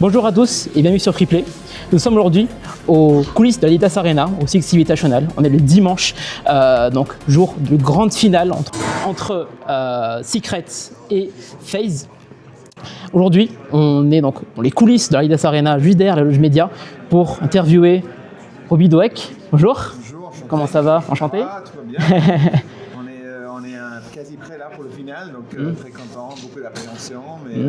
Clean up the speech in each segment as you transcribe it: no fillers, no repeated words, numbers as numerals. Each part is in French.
Bonjour à tous et bienvenue sur Freeplay. Nous sommes aujourd'hui aux coulisses de l'Adidas Arena, au Six Invitational. On est le dimanche, donc jour de grande finale entre Secret et FaZe. Aujourd'hui, on est donc dans les coulisses de l'Adidas Arena, juste derrière la loge média, pour interviewer Robbie Doeke. Bonjour. Bonjour, enchanté. Comment ça va? Enchanté. Ah, tout va bien. on est quasi prêt là pour le final, donc très content, beaucoup d'appréhension, mais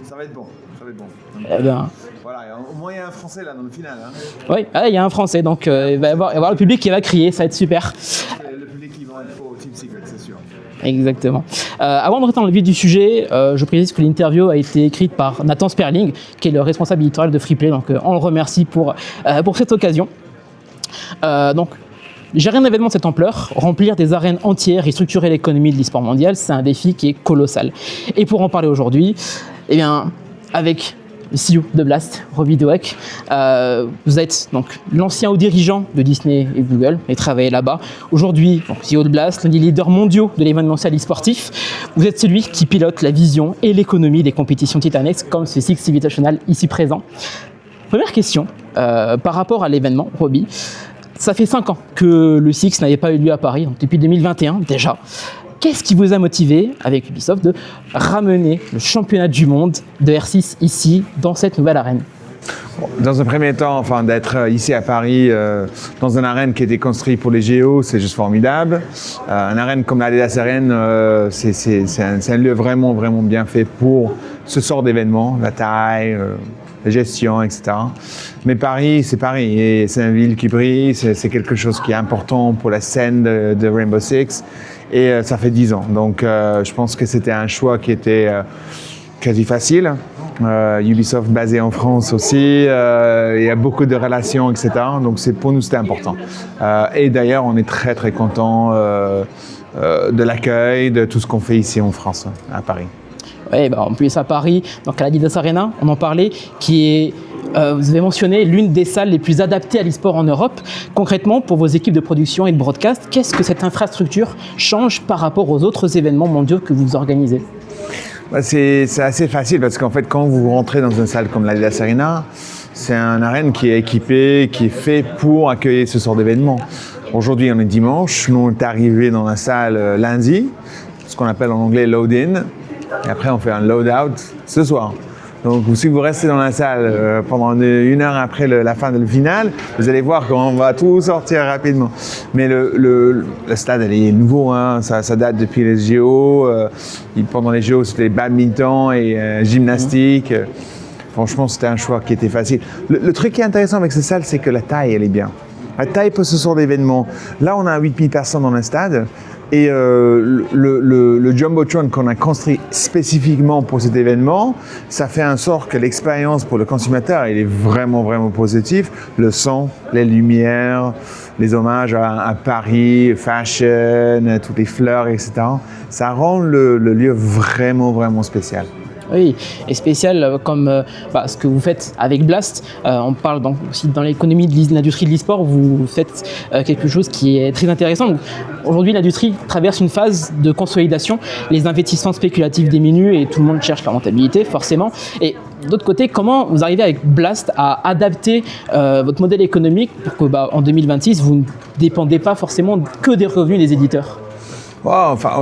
ça va être bon. Ça va être bon. Donc, Eh bien, voilà, au moins il y a un Français là dans le final. Hein. oui, il y a un Français, donc il va y avoir le public qui va crier, ça va être super. Le public qui va être pour Team Secret, c'est sûr. Exactement. Avant de rentrer dans le vif du sujet, je précise que l'interview a été écrite par Nathan Sperling, qui est le responsable éditorial de Freeplay, donc on le remercie pour cette occasion. Donc, gérer un événement de cette ampleur, remplir des arènes entières et structurer l'économie de l'e-sport mondial, c'est un défi qui est colossal. Et pour en parler aujourd'hui, eh bien, avec le CEO de Blast, Robbie Doeke, vous êtes donc l'ancien haut dirigeant de Disney et Google et travaillez là-bas. Aujourd'hui, CEO de Blast, l'un des leaders mondiaux de l'événementiel e-sportif, vous êtes celui qui pilote la vision et l'économie des compétitions titanesques comme ce Six Invitational ici présent. Première question, par rapport à l'événement, Robbie, ça fait 5 ans que le Six n'avait pas eu lieu à Paris, donc depuis 2021 déjà. Qu'est-ce qui vous a motivé, avec Ubisoft, de ramener le championnat du monde de R6 ici, dans cette nouvelle arène? Dans un premier temps, d'être ici à Paris, dans une arène qui a été construite pour les JO, c'est juste formidable. Une arène comme l'Adidas Arena, c'est un lieu vraiment, vraiment bien fait pour ce sort d'événements, la taille, la gestion, etc. Mais Paris, c'est Paris, et c'est une ville qui brille, c'est quelque chose qui est important pour la scène de Rainbow Six, et ça fait 10 ans. Donc je pense que c'était un choix qui était quasi facile. Ubisoft basé en France aussi, il y a beaucoup de relations, etc. Donc pour nous, c'était important. Et d'ailleurs, on est très très content de l'accueil, de tout ce qu'on fait ici en France, à Paris. Oui, en plus à Paris, donc à l'Adidas Arena, on en parlait, qui est, vous avez mentionné, l'une des salles les plus adaptées à l'e-sport en Europe. Concrètement, pour vos équipes de production et de broadcast, qu'est-ce que cette infrastructure change par rapport aux autres événements mondiaux que vous organisez? C'est assez facile parce qu'en fait, quand vous rentrez dans une salle comme l'Adidas Arena, c'est une arène qui est équipée, qui est faite pour accueillir ce genre d'événement. Aujourd'hui, on est dimanche, nous on est arrivé dans la salle lundi, ce qu'on appelle en anglais load-in, et après on fait un load-out ce soir. Donc si vous restez dans la salle pendant 1 heure après la fin de la finale, vous allez voir qu'on va tout sortir rapidement. Mais le stade elle est nouveau, hein, ça date depuis les JO. Pendant les JO c'était badminton et gymnastique. Franchement c'était un choix qui était facile. Le truc qui est intéressant avec cette salle, c'est que la taille elle est bien. La taille pour ce genre d'événement. Là on a 8000 personnes dans le stade. Et le Jumbotron qu'on a construit spécifiquement pour cet événement, ça fait en sorte que l'expérience pour le consommateur, il est vraiment, vraiment positif. Le son, les lumières, les hommages à Paris, fashion, toutes les fleurs, etc. Ça rend le lieu vraiment, vraiment spécial. Oui, et spécial comme ce que vous faites avec Blast. On parle donc aussi dans l'économie de l'industrie de l'e-sport, vous faites quelque chose qui est très intéressant. Aujourd'hui, l'industrie traverse une phase de consolidation. Les investissements spéculatifs diminuent et tout le monde cherche la rentabilité, forcément. Et d'autre côté, comment vous arrivez avec Blast à adapter votre modèle économique pour que en 2026, vous ne dépendez pas forcément que des revenus des éditeurs?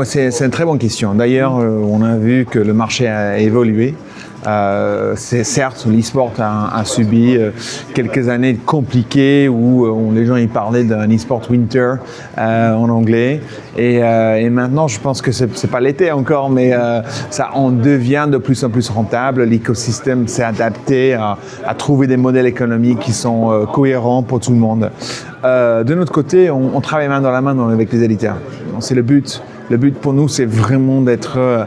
C'est une très bonne question. D'ailleurs, on a vu que le marché a évolué. Certes, l'e-sport a subi quelques années compliquées où les gens y parlaient d'un e-sport winter en anglais. Et maintenant, je pense que c'est pas l'été encore, mais on devient de plus en plus rentable. L'écosystème s'est adapté à trouver des modèles économiques qui sont cohérents pour tout le monde. De notre côté, on travaille main dans la main avec les éditeurs. C'est le but. Le but pour nous, c'est vraiment d'être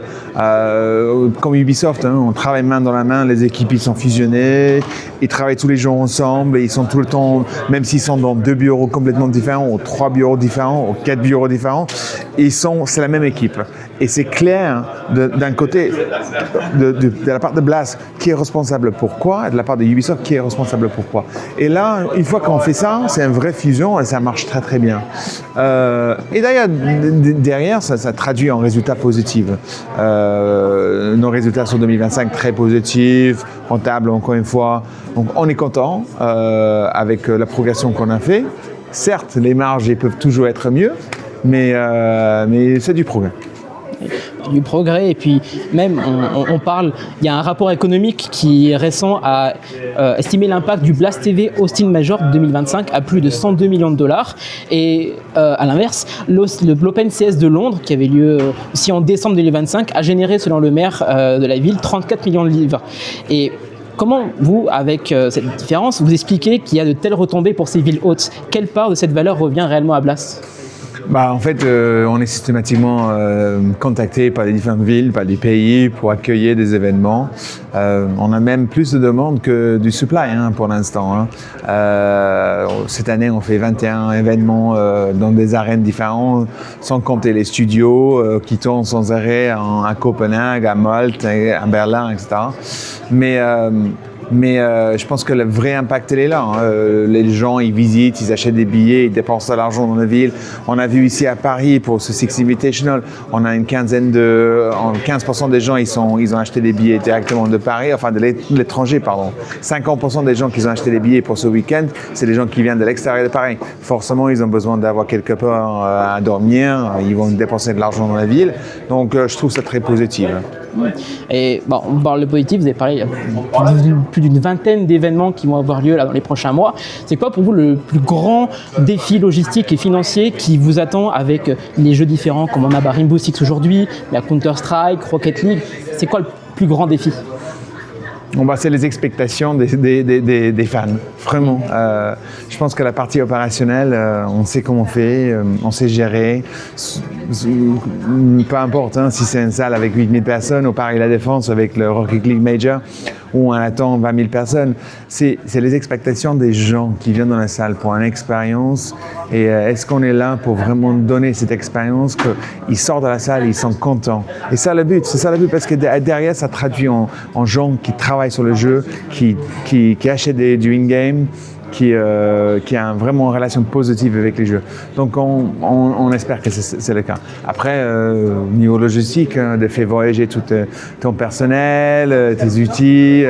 comme Ubisoft. Hein, on travaille main dans la main, les équipes ils sont fusionnées, ils travaillent tous les jours ensemble et ils sont tout le temps, même s'ils sont dans 2 bureaux complètement différents, ou 3 bureaux différents, ou 4 bureaux différents, c'est la même équipe. Et c'est clair d'un côté, de la part de Blast, qui est responsable pour quoi, et de la part de Ubisoft, qui est responsable pour quoi. Et là, une fois qu'on fait ça, c'est une vraie fusion et ça marche très très bien. Et d'ailleurs, derrière, ça traduit en résultats positifs. Nos résultats sur 2025 très positifs, rentables encore une fois. Donc on est content avec la progression qu'on a fait. Certes, les marges elles peuvent toujours être mieux, mais c'est du progrès. Du progrès, et puis même on parle, il y a un rapport économique qui est récent à estimer l'impact du Blast TV Austin Major 2025 à plus de 102 millions de dollars, et à l'inverse l'Open CS de Londres qui avait lieu aussi en décembre 2025 a généré, selon le maire de la ville, 34 millions de livres. Et comment vous, avec cette différence, vous expliquez qu'il y a de telles retombées pour ces villes hautes? Quelle part de cette valeur revient réellement à Blast? En fait, on est systématiquement contacté par les différentes villes, par les pays pour accueillir des événements. On a même plus de demandes que du supply pour l'instant. Cette année, on fait 21 événements dans des arènes différentes, sans compter les studios qui tournent sans arrêt à Copenhague, à Malte, à Berlin, etc. Mais je pense que le vrai impact, il est là. Les gens, ils visitent, ils achètent des billets, ils dépensent de l'argent dans la ville. On a vu ici à Paris, pour ce Six Invitational, on a 15% des gens, ils ont acheté des billets directement de Paris, enfin de l'étranger, pardon. 50% des gens qui ont acheté des billets pour ce week-end, c'est des gens qui viennent de l'extérieur de Paris. Forcément, ils ont besoin d'avoir quelque part à dormir, ils vont dépenser de l'argent dans la ville. Donc, je trouve ça très positif. Et bon, on parle de positif, vous avez parlé, il y a plus d'une vingtaine d'événements qui vont avoir lieu là, dans les prochains mois. C'est quoi pour vous le plus grand défi logistique et financier qui vous attend avec les jeux différents, comme on a Rainbow Six aujourd'hui, il y a Counter-Strike, Rocket League? C'est quoi le plus grand défi? C'est les expectations des fans, vraiment. Je pense que la partie opérationnelle, on sait comment on fait, on sait gérer. Peu importe si c'est une salle avec 8000 personnes au Paris La Défense avec le Rocket League Major, où on attend 20 000 personnes. C'est les expectations des gens qui viennent dans la salle pour une expérience. Et est-ce qu'on est là pour vraiment donner cette expérience, qu'ils sortent de la salle, ils sont contents. Et c'est ça le but, parce que derrière, ça traduit en gens qui travaillent sur le jeu, qui achètent du in-game, qui a vraiment une relation positive avec les jeux. Donc on espère que c'est le cas. Après, au niveau logistique, de faire voyager tout ton personnel, tes outils,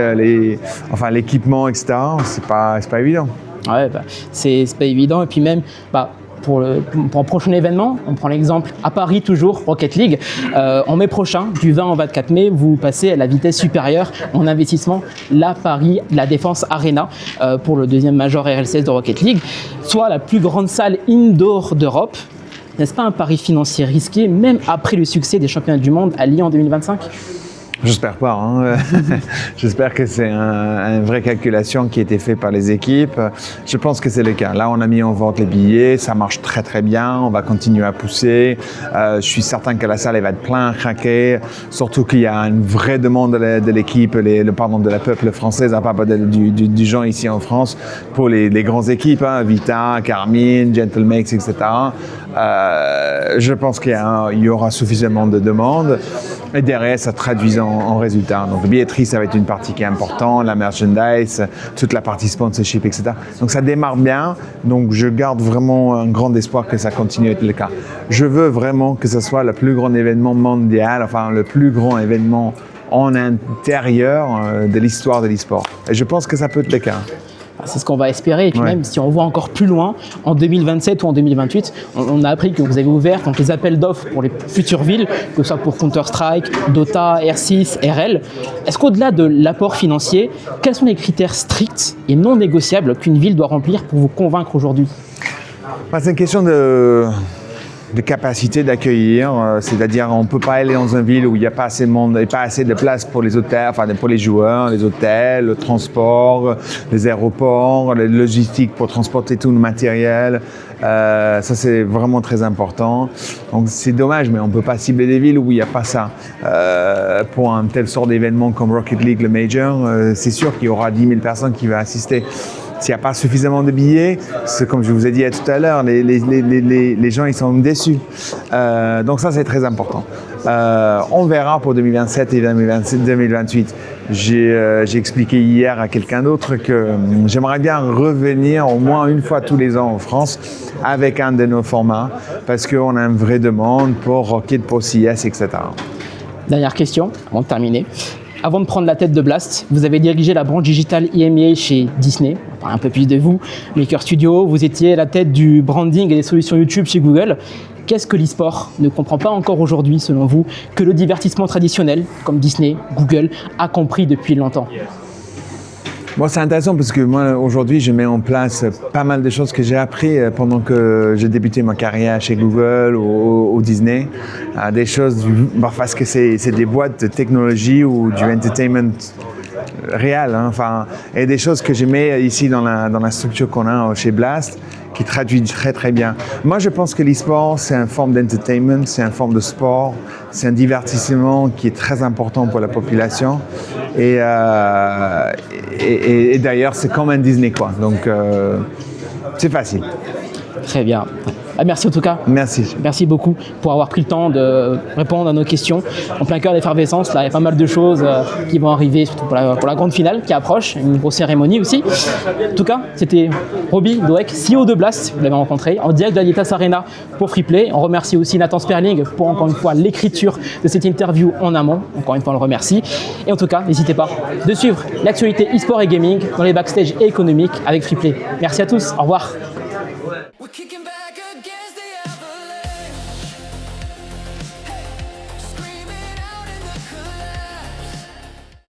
l'équipement, etc., c'est pas évident. Ouais, c'est pas évident. Et puis même, pour un prochain événement, on prend l'exemple à Paris toujours, Rocket League. En mai prochain, du 20 au 24 mai, vous passez à la vitesse supérieure en investissement, la Paris La Défense Arena, pour le deuxième major RLCS de Rocket League, soit la plus grande salle indoor d'Europe. N'est-ce pas un pari financier risqué, même après le succès des championnats du monde à Lyon en 2025 ? J'espère pas. J'espère que c'est une vraie calculation qui a été faite par les équipes. Je pense que c'est le cas. Là, on a mis en vente les billets. Ça marche très, très bien. On va continuer à pousser. Je suis certain que la salle elle va être pleine, craquée. Surtout qu'il y a une vraie demande de l'équipe, de la peuple française, pas du gens ici en France, pour les grandes équipes, Vita, Carmine, Gentlemakes, etc. Je pense qu'il y aura suffisamment de demandes. Et derrière, ça traduit en résultats. Donc, la billetterie, ça va être une partie qui est importante, la merchandise, toute la partie sponsorship, etc. Donc, ça démarre bien. Donc, je garde vraiment un grand espoir que ça continue à être le cas. Je veux vraiment que ce soit le plus grand événement mondial, le plus grand événement en intérieur de l'histoire de l'e-sport. Et je pense que ça peut être le cas. C'est ce qu'on va espérer. Et puis même si on voit encore plus loin, en 2027 ou en 2028, on a appris que vous avez ouvert les appels d'offres pour les futures villes, que ce soit pour Counter-Strike, Dota, R6, RL. Est-ce qu'au-delà de l'apport financier, quels sont les critères stricts et non négociables qu'une ville doit remplir pour vous convaincre aujourd'hui ? C'est une question de capacité d'accueillir, c'est-à-dire on ne peut pas aller dans une ville où il n'y a pas assez de monde et pas assez de place pour les hôtels, pour les joueurs, les hôtels, le transport, les aéroports, les logistiques pour transporter tout le matériel. Ça c'est vraiment très important. Donc c'est dommage, mais on ne peut pas cibler des villes où il n'y a pas ça. Pour un tel sort d'événement comme Rocket League, le Major, c'est sûr qu'il y aura 10 000 personnes qui vont assister. S'il n'y a pas suffisamment de billets, c'est comme je vous ai dit tout à l'heure, les gens ils sont déçus. Donc ça c'est très important. On verra pour 2027 et 2028. J'ai expliqué hier à quelqu'un d'autre que j'aimerais bien revenir au moins une fois tous les ans en France avec un de nos formats parce qu'on a une vraie demande pour Rocket, pour CS, etc. Dernière question, avant de terminer. Avant de prendre la tête de Blast, vous avez dirigé la branche digitale EMEA chez Disney. On parle un peu plus de vous, Maker Studio. Vous étiez à la tête du branding et des solutions YouTube chez Google. Qu'est-ce que l'e-sport ne comprend pas encore aujourd'hui, selon vous, que le divertissement traditionnel, comme Disney, Google, a compris depuis longtemps? Bon, c'est intéressant parce que moi, aujourd'hui, je mets en place pas mal de choses que j'ai appris pendant que j'ai débuté ma carrière chez Google ou Disney. Des choses, parce que c'est des boîtes de technologie ou du entertainment réel, hein, enfin, et des choses que je mets ici dans la structure qu'on a chez Blast, qui traduit très très bien. Moi, je pense que l'e-sport, c'est une forme d'entertainment, c'est une forme de sport, c'est un divertissement qui est très important pour la population. Et d'ailleurs, c'est comme un Disney, quoi. Donc, c'est facile. Très bien. Merci en tout cas. Merci. Merci beaucoup pour avoir pris le temps de répondre à nos questions. En plein cœur d'effervescence, là, il y a pas mal de choses qui vont arriver, surtout pour la grande finale qui approche, une grosse cérémonie aussi. En tout cas, c'était Roby Doek, CEO de Blast, vous l'avez rencontré, en direct de la Adidas Arena pour Freeplay. On remercie aussi Nathan Sperling pour, encore une fois, l'écriture de cette interview en amont. Encore une fois, on le remercie. Et en tout cas, n'hésitez pas de suivre l'actualité e-sport et gaming dans les backstage et économiques avec Freeplay. Merci à tous, au revoir. We're kicking back against the